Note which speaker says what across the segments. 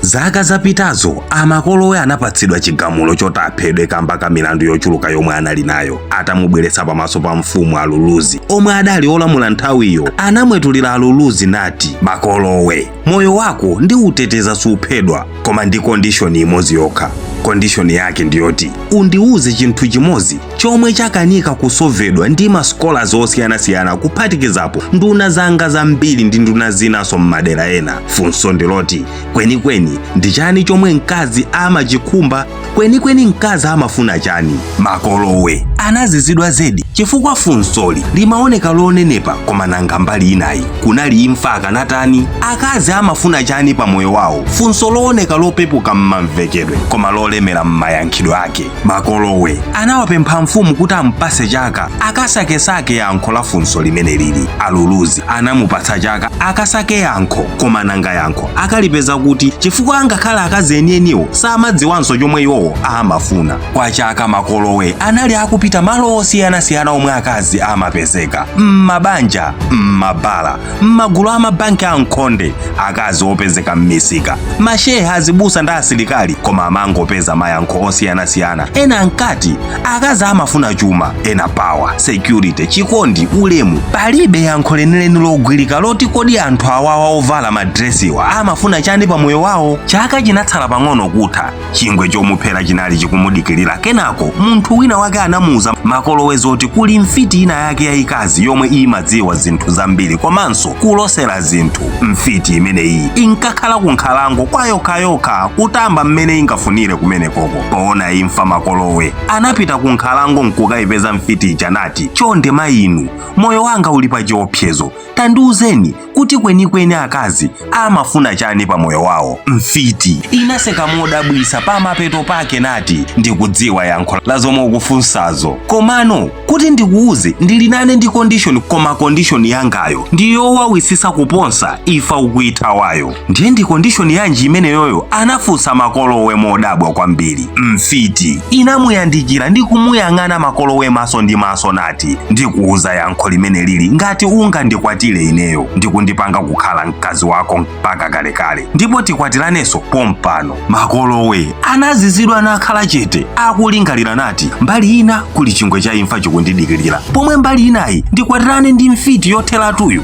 Speaker 1: Zaka zapitazo amakolowe anapatsidwa chigamulo choti aphedwe kamba ka milandu yochuluka yomwe anali nayo. Atamubweretsa pamaso pa mfumu Aluluzi omwe adali olamula nthawiyo, anamwetulira Aluluzi nati, makolowe, moyo wako ndi uteteza suphedwa, koma ndi condition imodzi yokha. Condition yake ndiyoti undiuze chinthu chimodzi chomwe chakanika kusolvedwa ndi ma scholars osiyanasiyana kuphatikizapo nduna zanga zambiri ndi nduna zinaso m'madera ena. Funso ndiloti kwenikweni ndi chani chomwe mkazi amachikhumba, kwenikweni mkazi amafuna chani? Makolowe anazizidwa zedi chifukwa funsoli limaoneka lonenepa, koma nanga mbali inayi kunali imfa akanatani. Akazi amafuna chani pa moyo wawo? Funso looneka lopepuka m'mamvekedwe koma lolemera m'mayankhidwe ake. Makolowe anawapempha mfumu kuti ampase chaka akasakesake yankho la funso limene lili. Aluluzi anamupatsa chaka akasake yankho, koma nanga yankho akalipeza kuti chifukwa angakhala akazi enieniwo samadziwanso chomwe iwowo amafuna. Kwa chaka makolowe anali akupita malo osiyanasiyana omwe akazi amapezeka, m'mabanja, m'mabala, m'magulu amabanki ankhonde, akazi opezeka m'misika, mashehe azibusa ndi asilikali, koma amangopeza mayankho osiyanasiyana. Ena ankati akazi amafuna chuma, ena power, security, chikondi, ulemu. Palibe yankho lenileni logwirika loti kodi anthu awawa ovala madresiwa amafuna chani pa moyo wawo. Chaka chinatsala pang'ono kutha, chingwe chomuphera chinali chikumudikirira. Kenako munthu wina wake anamuza makolowe zoti kuli mfiti ina yake yayikazi yomwe imadziwa zinthu zambiri komanso kulosera zinthu. Mfiti imeneyi inkakhala kunkhalango kwa yokhayokha kutamba mmene ingafunire kumene koko. Poona imfa makolowe anapita kunkhalango nkukayipeza mfiti ija nati, chonde mayinu, moyo wanga uli pa chiopsezo, tandiuzeni kuti kwenikweni akazi amafuna chani pa moyo wawo. Mfiti inaseka modabwisa pa mapeto pake nati, ndikudziwa yankho la zomwe ukufunsazo, komano kuti ndikuuze ndili nane ndi condition, koma condition yangayo ndiyo wawisisa kuponsa ifa ukuithawayo. Ndiye ndi condition yanji imeneyoyo? Anafunsa makolowe modabwa kwambiri. Mfiti inamuyandikira ndi kumuyang'ana makolowe maso ndi maso nati, ndikuuza yankho limene lili ngati ungandikwatire ineyo ndikundipanga kukhala mkazi wako mpaka kalekale ndipo tikwatiranenso pompano. Makolowe anazizidwa nakhala chete akulingalira nati, mbali ina kuli chingwe cha imfa chikundidikirira, pomwe mbali inayi ndikwatirane ndi mfiti yotheratuyu.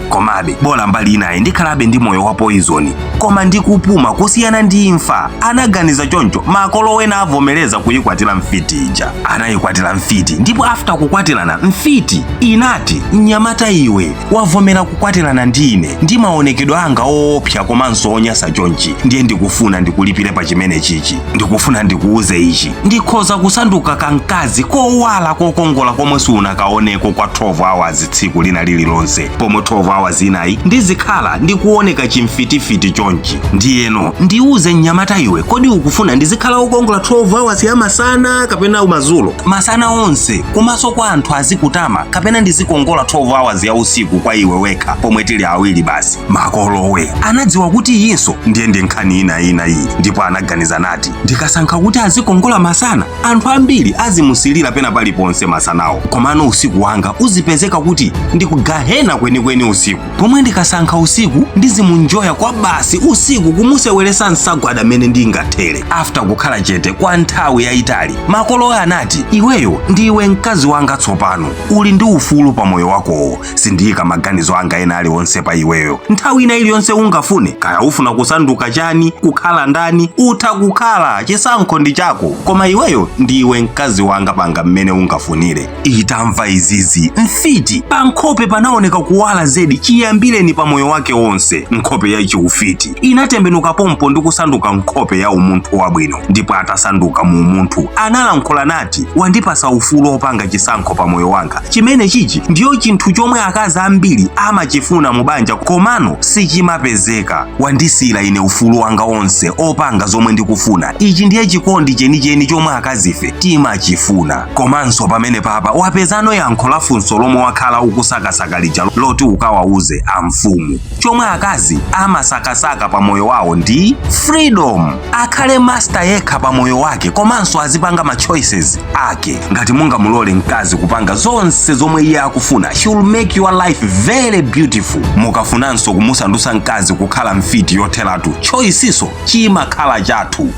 Speaker 1: Komabe bola mbali inayi ndikhalabe ndi moyo wa poison, koma ndikupuma kusiyana ndi imfa. Anaganiza choncho, makolowe navomereza kuyikwatira mfiti ija. Anayikwatira mfiti ndipo after kukwatirana mfiti inati, mnyamata iwe wavomera kukwatirana ndine ndi maonekedwe anga oopsa komanso onyasa chonchi, ndiye ndikufuna ndikulipire pa chimene chichi. Ndikufuna ndikuuze ichi, ndikhoza kusanduka kamkazi kowala kokongola komwe sunakaoneko kwa 12 hours tsiku lina lililonse, pomwe 12 hours inayi ndizikhala ndikuoneka chimfitifiti chonchi. Ndiyeno ndiuze mnyamata iwe, kodi ukufuna ndizikhala okongola 12 hours ya masana kapena umazulo? Masana onse kumaso kwa anthu azikutama, kapena ndizikongola 12 hours ya usiku kwa iwe wekha pomwe tili awiri basi? Makolowe anadziwa kuti iyinso ndiye ndi nkhani ina iyi, ndipo anaganiza nati, ndikasankha kuti azikongola masana anthu ambiri azimusilira pena paliponse masanawo, komano usiku wanga uzipezeka kuti ndikugahena kwenikweni usiku. Pomwe ndikasankha usiku ndizimunjoya kwa basi usiku kumuseweresa nsagwada amene ndingathere. After kukhala chete kwa nthawi yayitali, makolowe anati, iweyo ndiwe mkazi wanga tsopano, uli ndi ufulu pa moyo wakowo, sindiyika maganizo anga ena aliwonse pa iweyo. Nthawi ina iliyonse ungafune, kaya ufuna kusanduka chani, kukhala ndani, utha kukhala, chisankho ndi chako, koma iweyo ndiwe mkazi wanga panga mmene ungafunire. Itamva izizi mfiti pa nkhope panaoneka kuwala zedi chiyambireni pa moyo wake wonse. Nkhope yayichi ufiti inatembenuka pompo ndi kusanduka nkhope ya umunthu wabwino, ndipo atasanduka mu umunthu analankhula nati, wandipasa ufulu opanga chisankho pa moyo wanga. Chimene chichi ndiyo chinthu chomwe akazi ambiri amachifuna mubanja komano sichimapezeka. Wandisira ine ufulu wanga onse opanga zomwe ndikufuna. Ichi ndiye chikondi chenicheni chomwe akazife timachifuna. komanso pamene papa wapezano yankho la funso lomwe wakhala ukusakasaka lija loti ukawauze amfumu. Chomwe akazi amasakasaka pa moyo wawo ndi freedom, akhale master yekha pa moyo wake komanso azipanga ma choices ake. Ngati mungamulole mkazi kupanga zonse zomwe iye akufuna, she will make your life very beautiful. Mukafunanso kumusandusa mkazi kukhala mfiti yotheratu, choice iso chimakhala chathu.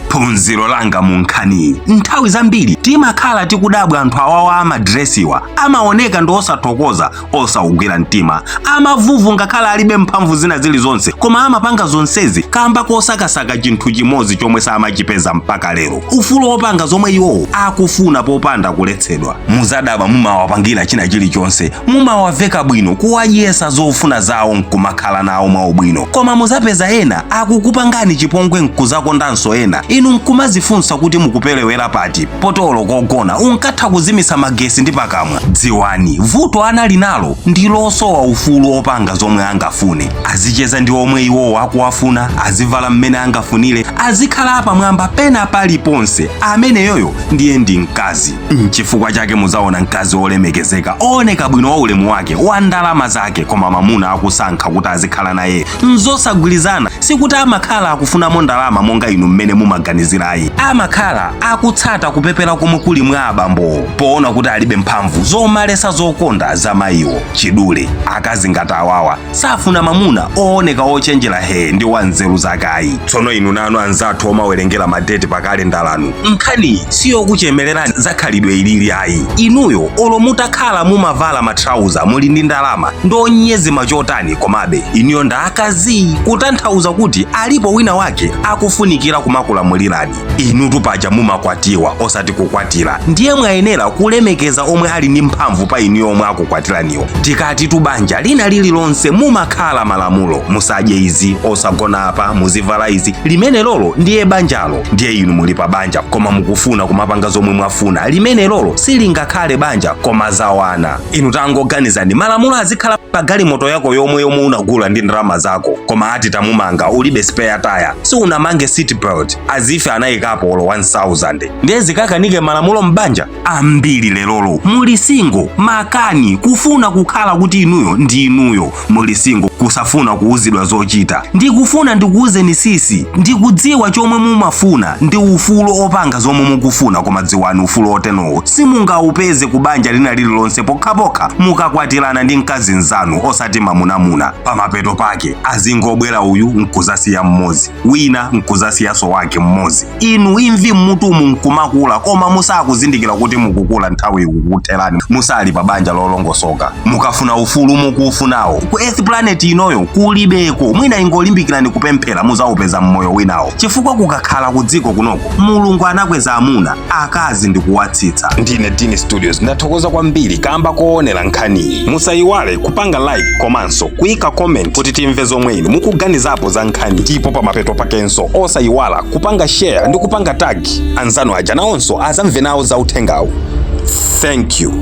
Speaker 1: Phunziro langa munkhani, nthawi zambiri timakhala tikudabwa anthu awawa amadresiwa amaoneka ndi osathokoza, osaugwira mtima, amavuvu ngakhala alibe mphamvu zina zilizonse, koma amapanga zonsezi kamba kosakasaka chinthu chimodzi chomwe samachipeza mpaka lero, ufulu wopanga zomwe iwo akufuna popanda kuletsedwa. Muzadaba mumawapangira china chilichonse, mumawaveka bwino, kuwayesa zofuna zawo nkumakhala nawo mwaubwino, koma muzapeza ena akukupangani chipongwe nkuzakondanso ena. Inu nkumazifunsa kuti mukupelewera pati, potolo kogona unkatha kuzimisa magesi ndi pakamwa. Dziwani vuto anali nalo ndi losowa ufulu opanga zomwe angafune, azicheza ndi omwe iwowo akuwafuna, azivala mmene angafunire, azikhala pamwamba pena paliponse. Ameneyoyo ndiye ndi mkazi. Chifukwa chake muzaona mkazi olemekezeka, ooneka bwino wa ulemu wake, wa ndalama zake, koma mamuna akusankha kuti azikhala naye nzosagwirizana. Sikuti amakhala akufunamo ndalama monga inu mmene mumaganizirayi, amakhala akutsata kupepera komwe kuli mwa abambo, poona kuti alibe mphamvu zomalesa zokonda za mayiwo. Chidule akazi ngati awawa safuna mamuna ooneka ochenjera he ndi wanzeru zakayi. Tsono inu nanu anzathu omawerengera madeti pakale ndalanu, nkhani siyokuchemerera zakhalidwe ilili ayi. Inuyo olo mutakhala mumavala matrauza muli ndi ndalama ndonyezi machotani, komabe inuyo nda akazi, kutanthauza kuti alipo wina wake akufunikira kumakulamulirani. Inu tupaja mumakwatiwa osati kukwatira, ndiye mwayenera kulemekeza omwe ali ndi mphamvu pa inu omwe akukwatiraniwo. Tikati tubanja lina lililonse mumakhala malamulo, musadye izi, osagona apa, muzivala izi. Limene lolo ndiye banjalo, ndiye inu muli pa banja koma mukufuna kumapanga zomwe mwafuna. Limene lolo silingakhale banja koma zawana. Inu tangoganizani, malamulo azikhala pa galimoto yako yomwe unagula ndi ndalama zako, koma ati tamumanga ulibe spare tire, si unamange seat belt, azife anayikapo olo 1000. Ndiye zikakanike malamulo mbanja ambiri. Lelolo muli single, makani kufuna kukhala kuti inuyo ndi inuyo. Muli single kusafuna kuuzidwa zochita, ndikufuna ndikuuzeni sisi, ndikudziwa chomwe mumafuna ndi ufulu opanga zomwe mukufuna, koma dziwani ufulu otenowo simungaupeze kubanja lina lililonse pokhapokha mukakwatirana ndi mkazi nzanu osati mamunamuna. Pamapeto pake azingobwera uyu nkuzasiya mmozi, wina nkuzasiyaso wake mmozi. Inu imvi mmutumu nkumakula koma musakuzindikira kuti mukukula nthawi ikukutherani, musali pa banja lolongosoka. Mukafuna ufulu mukufunawo ku Earth planet inoyo kulibeko, mwina ingolimbikirani kupemphera muzaupeza mmoyo winawo, chifukwa kukakhala ku dziko kunoko Mulungu anakweza amuna, akazi ndikuwatsitsa. Ndine Dini Studios ndathokoza kwambiri kamba koonera nkhani. Musayiwale kupanga like komanso kuyika comment kuti timve zomwe inu mukuganizapo za nkhani. Ndipo pamapeto pakenso osayiwala kupanga share ndi kupanga tag anzanu aja nawonso azamve nawo za uthengawo. Thank you.